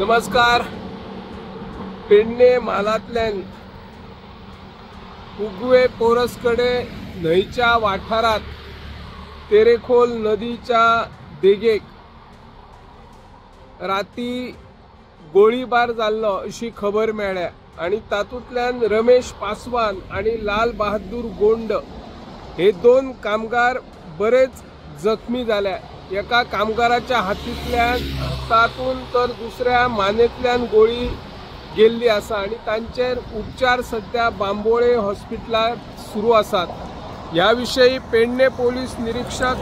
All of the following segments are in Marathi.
नमस्कार। पेडणे म्हालांतल्यान उगवे पोरसकडे न्हंयच्या वाठारात तेरेखोल नदीच्या देगेक राती गोळीबार जाल्लो अशी खबर मेळ्ळ्या आणि तातूंतल्यान रमेश पासवान आणि लाल बहादूर गोंड हे दोन कामगार बरेच जखमी झाल्या। एका कामगाराच्या हातींतल्यान तर दुसऱ्या मानेंतल्यान गोळी गेल्ली आसा आणि तांचेर उपचार सध्या बांबोळे हॉस्पिटलांत सुरू आसात। ह्या विशयी पेडणे पोलीस निरीक्षक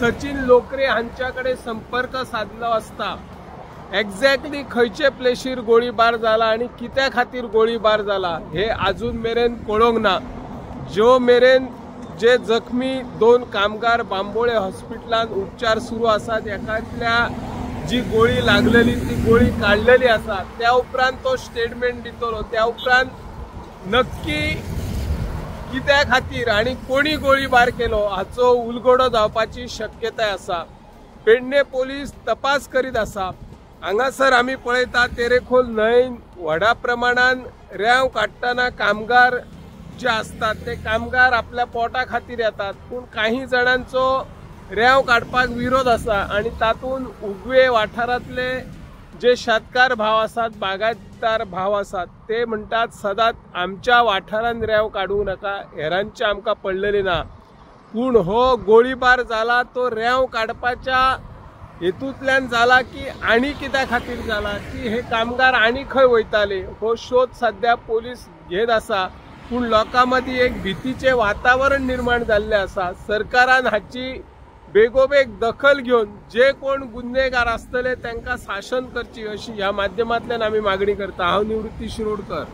सचिन लोकरे हांच्याकडे संपर्क साधलो असता एक्झॅक्टली खंयचे प्लेसीर गोळीबार जाला आणि कित्या खातीर गोळीबार जाला हे अजून मेरेन कळोंक ना। जो मेरेन जे जखमी दोन कामगार बांबोळे हॉस्पिटलांत उपचार सुरू आसात एकातल्या जी गोळी लागलेली ती गोळी काढलेली आसा त्या उपरांत तो स्टेटमेंट दितलो। त्या उपरांत नक्की कित्या खातीर आणि कोणी गोळीबार केलो हाचो उलगडो जावपाची शक्यताय आसा। पेडणे पोलीस तपास करीत आसा। हांगासर आमी पळयता तेरेखोल न्हंयन व्हडा प्रमाणान रेंव काडटना कामगार जे असतात ते कामगार आपल्या पोटा खातीर येतात, पण काही जणांचो रेंव काडपाक विरोध आसा आणि तातून उगवे वाठारांतले जे शेतकार भाव आसात बागायतदार भाव आसात ते म्हणटात सदांच आमच्या वाठारांत रेंव काडूंक नाका, हेरांचे आमकां पडलेली ना। पूण हो गोळीबार जाला तो रेंव काडपाच्या हेतूंतल्यान जाला की आनी कित्या खातीर जाला की हे कामगार आनी खंय वयताले हो शोध सध्या पोलीस घेत आसा। पूण लोकां मदीं एक भीतीचे वातावरण निर्माण जाल्ले आसा। सरकारान हाची बेगोबेग दखल घेवन जे कोण गुन्हेगार आसतले तांकां शासन करची अशी ह्या माध्यमांतल्यान आमी मागणी करता। हांव निवृत्ती शिरोडकर।